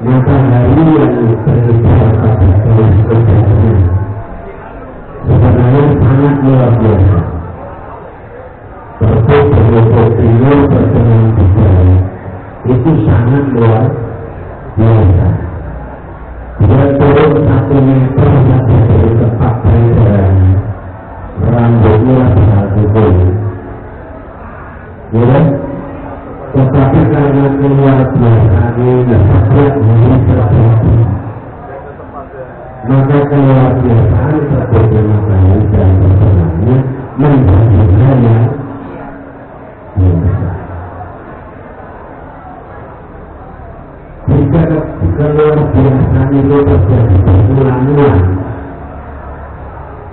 matahari yang berbicara pada biasa. Bertemu bertemu budaya itu sangat luar biasa. Dia turun 1 meter saja dari tempat peredarannya, rambutnya berhati-hati, ya. Tetapi karena keluar biasa ini setiap hari terjadi, maka keluar biasaan seperti makanya dan sebenarnya menjadi hanya biasa. Jika keluar biasaan itu terjadi berulang-ulang,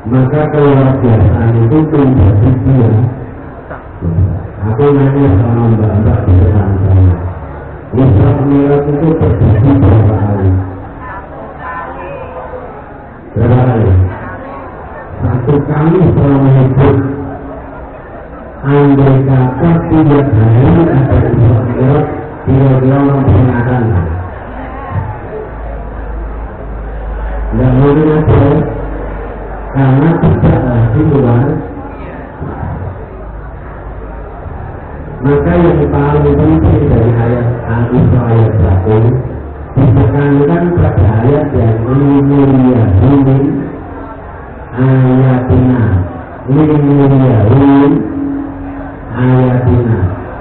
maka keluar biasaan itu menjadi biasa. Aku nanya sama mbak-mbak di depan saya, Isra Mi'raj itu terjadi berapa kali? Berapa kali? 1 kali selama hidup. Andai kata 3 hari ada Isra Mi'raj, kira-kira memperingatan. Tidak mungkin ada, karena tidak lagi luar. Maka yang paling penting dari ayat Al-Isra ayat 1 ditekankan pada ayat yang min ayatina, ayatina.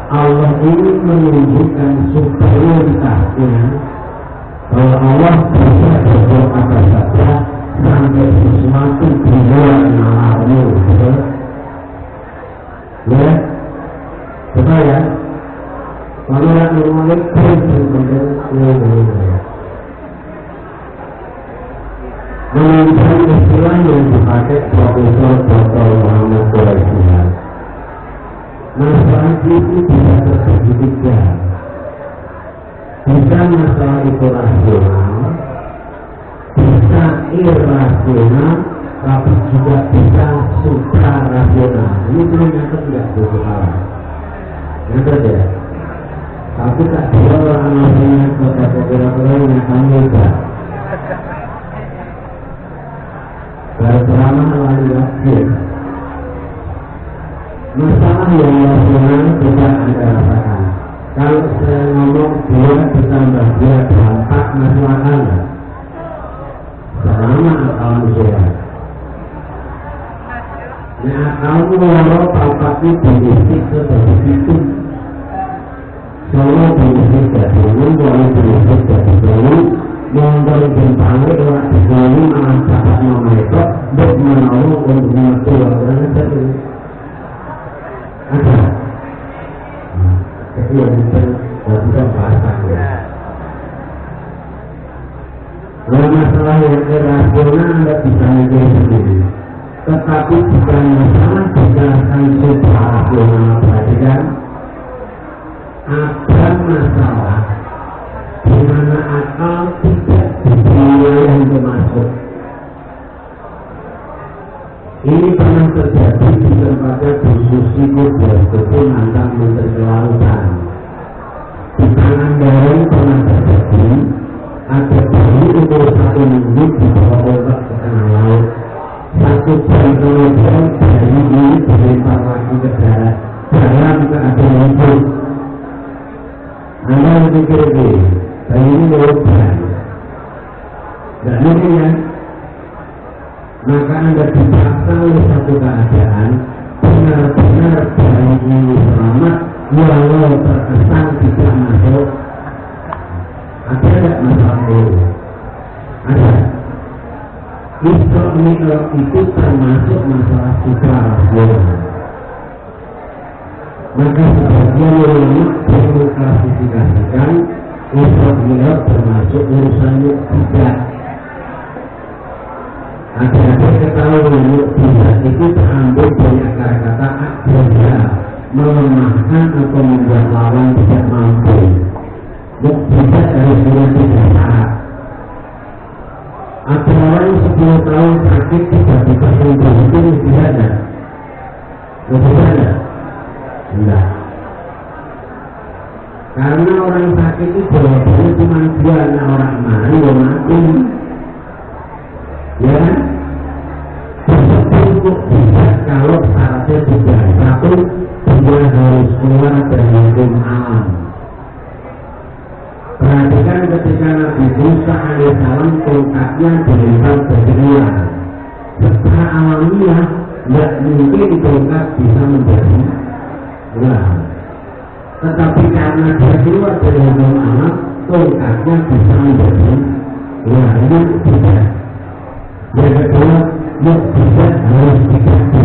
Allah ini menunjukkan superioritasnya bahwa Allah bisa berbuat apa saja sampai sesuatu di luar nalarmu, betul? Ya, betul ya. Kalau yang mulai menunjukkan istilah yang dipakai Profesor Dr. Muhammad Quraisy. Masalah itu bisa terbagi 3. Bisa masalah itu rasional, bisa irasional, tapi juga bisa suprarasional. Ini belum nyata tidak berkepala. Nyata ya. Tapi tak dia orang-orangnya kota-kota yang akan mudah. Bersama lalu wakil. Masalah yang rasional tidak Anda rasakan. Kalau saya ngomong dia ditambah dia dampak masuk akal, selama akal sehat. Nah, akalmu walau tampaknya berisik seperti itu. Semua berisik dari dulu, walau berisik dari dulu, mongol jempangnya orang di sini malah dapat memetok, bermenolong untuk mengatur orang itu. Ada. Itu yang bisa bahas ya. Nah, masalah yang irasional Anda bisa mikir sendiri. Tetapi jika masalah dijelaskan suprarasional, perhatikan ada masalah di mana akal tidak diberi yang termasuk. Ini pernah terjadi di tempatnya diskusi kubu mantan Menteri Kelautan. Di tangan Darren pernah terjadi ada bayi umur 1 minggu di bawah ombak ke tengah laut. 1 jam kemudian bayi ini dilempar lagi ke darat dalam keadaan hidup. Anda berpikir bayi ini lubang. Tidak mungkin ya. Maka Anda dipaksa oleh satu keadaan benar-benar bayi ini selamat walau terkesan tidak masuk. Ada tidak masalah itu? Ada. Isra Mi'raj itu termasuk masalah suprarasional. Maka sebagian ulama mengklasifikasikan Isra Mi'raj termasuk urusan mukjizat. Agar ketahuan mukjizat itu terambil banyak kata-kata adanya, melemahkan atau membuat lawan tidak mampu. Mukjizat harus dengan tidak syarat. Ada orang 10 tahun sakit tiba-tiba sembuh, itu mukjizat ada? Mukjizat ada? Tidak. Karena orang sakit itu jawabannya cuma 2, orang mati dan mati. Ya kan? Tersebut mukjizat kalau alaihissalam tongkatnya dilempar ke dunia. Secara alamiah tidak mungkin tongkat bisa menjadi ular. Tetapi karena dia keluar dari hukum alam, tongkatnya bisa menjadi ular. Ini tidak. Yang kedua, mukjizat harus dikasih.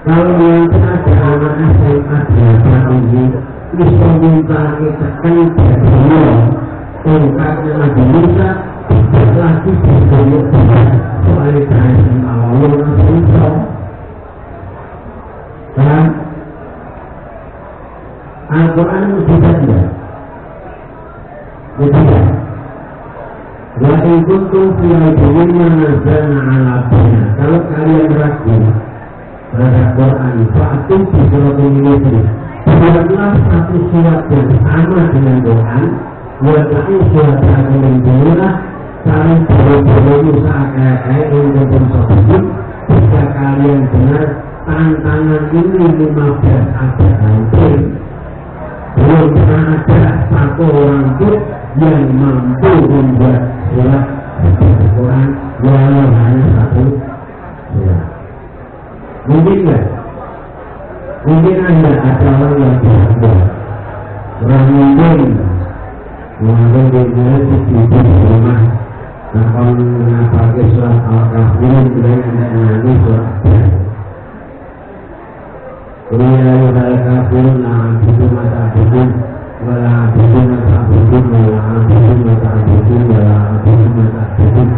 Kalau yang ada anak SMA biasa ini bisa minta tekan dari tongkatnya Nabi Musa tidak lagi disebut soalnya dari Allah Nabi Musa dan Al-Quran mujizat tidak? Mujizat. Wa in kuntum fi raibin mimma nazzalna 'ala 'abdina. Kalau kalian ragu terhadap Quran, fa'atu bi suratin mithlihi. Buatlah satu surat yang sama dengan Quran. Buatlah surat yang menunjukkan saling berburu seakai-akai untuk bersatu. Jika kalian benar tantangan ini 15 abad hampir, belum pernah ada satu orang pun yang mampu membuat surat seperti Quran walau hanya satu surat. Mungkin nggak? Mungkin ada orang yang tidak buat. Orang mungkin di rumah akan pakai surat Al-Kahfi dan nanti surat Kuliah Al-Kahfi itu mata abidun wala abidun mata abidun wala abidun mata abidun wala abidun mata abidun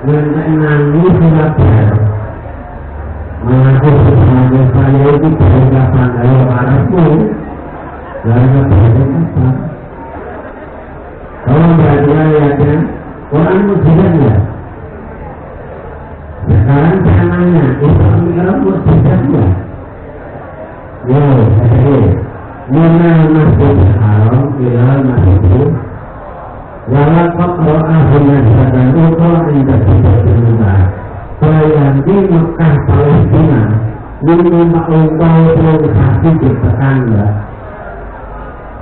dan nanti surat mengaku sebenarnya saya itu tidak pandai Arabmu lalu tidak apa kalau berarti ayatnya Quran mujizatnya sekarang saya nanya Islam Arab mujizatnya yo minal masjidil haram ilal masjidil walaqad ra'ahu nazzatan ukhra inda sidratil muntaha. Bayanti Mekah Palestina ini engkau provokasi ditekan enggak?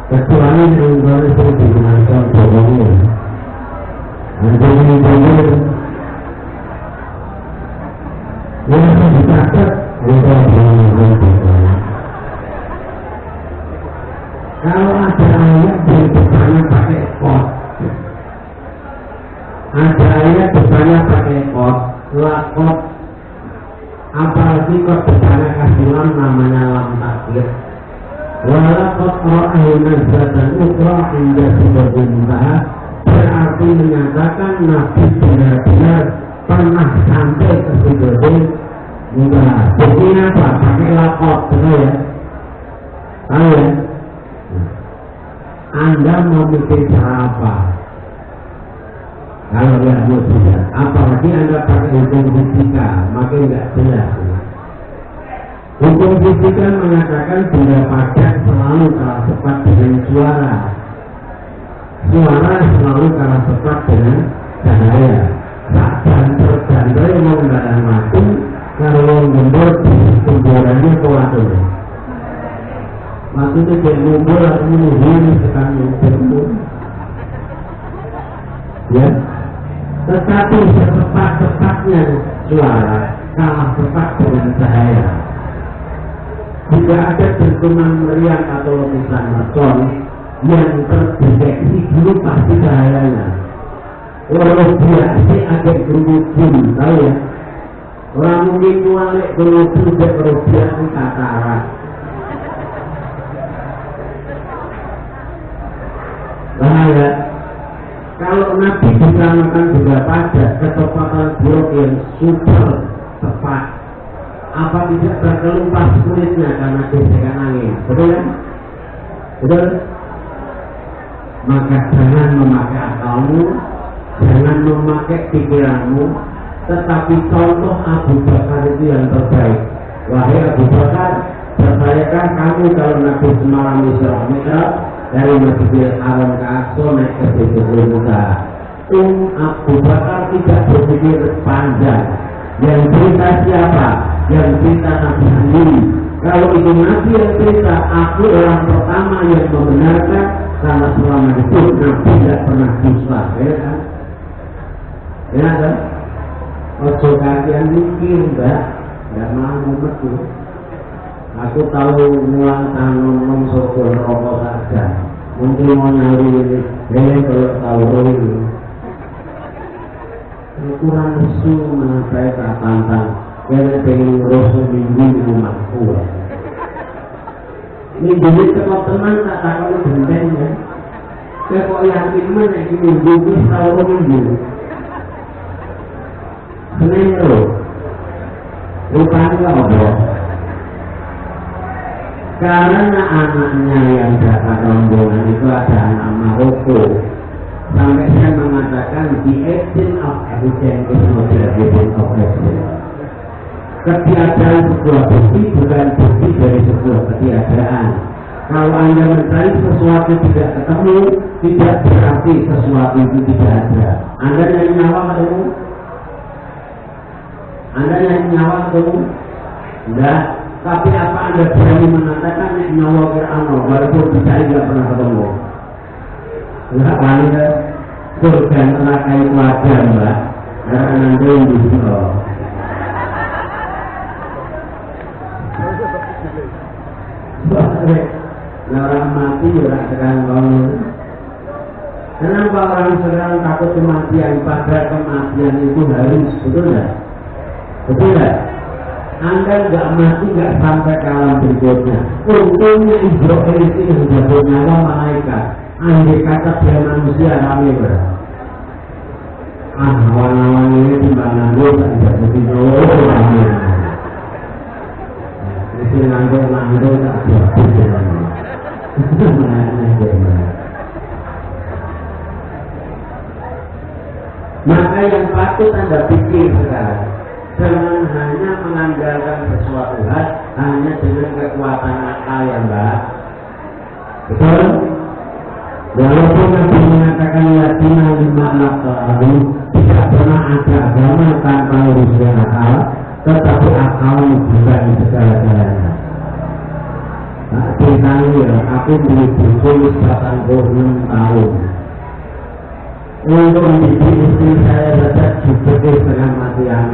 Kecuali engkau itu digunakan bohongnya. Nanti ini bohong yang dicatat engkau bohong. Kalau ada ayat di depannya pakai kot, ada ayat depannya pakai kot, lakot, apalagi kot depannya kasih lam namanya lam taklid. Walakot ro'ahu nazzatan ukhra inda sidratil muntaha berarti menyatakan Nabi benar-benar pernah sampai ke sidratil muntaha. Buktinya apa? Pakai lakot, betul ya? Tahu ya? Anda mau bikin cara apa? Kalau lihat mujizat, apalagi Anda pakai hukum fisika, makin nggak jelas. Hukum fisika mengatakan benda padat selalu kalah cepat dengan suara. Suara selalu kalah cepat dengan cahaya. Saat jantar mau mendadak mati, kalau mundur kumpulannya kuat. Waktu itu dia ngumpul atau menunggu sekarang ngumpul ya, tetapi secepat-cepatnya suara kalah cepat dengan cahaya. Jika ada dentuman meriam atau letusan mercon yang terdeteksi dulu pasti cahayanya. Walau biasa ada geruduk, tahu ya? Orang mungkin mualik geruduk kalau biasa katarak. Bahaya. Kalau Nabi bisa makan benda padat kecepatan blok yang super tepat, apa tidak terkelupas kulitnya karena gesekan angin? Betul kan? Betul? Maka jangan memakai akalmu, jangan memakai pikiranmu, tetapi contoh Abu Bakar itu yang terbaik. Wahai Abu Bakar, percayakan kamu kalau Nabi semalam Isra Mi'raj dari Masjidil Haram ke Aqsa naik ke Sidratul Muntaha. Abu Bakar tidak berpikir panjang. Yang cerita siapa? Yang cerita Nabi sendiri. Kalau itu Nabi yang cerita, aku orang pertama yang membenarkan Karena selama hidup Nabi tidak pernah dusta, ya kan? Ya kan? Ojo kalian mikir, Mbak, nggak mau betul. Aku tahu mulang tanam sokol rokok saja. Mungkin mau nyari ini, kalau tahu ini. Kurang isu mengenai tantang, karena pengen ngurus minggu rumahku. Ini duit kalau teman tak tahu benteng ya. Kok yakin mana ini minggu tahu minggu. Senin lo, rupanya apa? Karena anaknya yang dapat rombongan itu ada anak Maroko. Sampai saya mengatakan the essence of evidence is not the evidence of evidence. Ketiadaan sebuah bukti bukan bukti dari sebuah ketiadaan. Kalau Anda mencari sesuatu tidak ketemu, tidak berarti sesuatu itu tidak ada. Anda yang nyawa ketemu? Anda yang nyawa ketemu? Enggak. Tapi apa Anda berani mengatakan yang nyawa Fir'aun walaupun bisa tidak pernah ketemu? Enggak Anda surga neraka itu ada Mbak. Karena Anda yang bisa. Orang mati orang sekarang bangun. Kenapa orang sekarang takut kematian? Padahal kematian itu harus, betul nggak? Betul nggak? Anda nggak mati nggak sampai ke alam berikutnya. Untungnya Israel itu yang jago nyawa malaikat. Andai kata dia manusia rame ber. Awan-awan ini di mana gue tak jadi begini rame. Itu nanggung tak jadi. Maka yang patut Anda pikir sekarang, jangan hanya mengandalkan sesuatu hal hanya dengan kekuatan akal ya Mbak. Betul? Walaupun Nabi mengatakan yatina lima lalu tidak pernah ada agama tanpa urusan akal, tetapi akal bukan segala-galanya. Ceritanya ya, aku berjumlah 86 tahun. Untuk mendidik istri saya saja juga setengah mati yang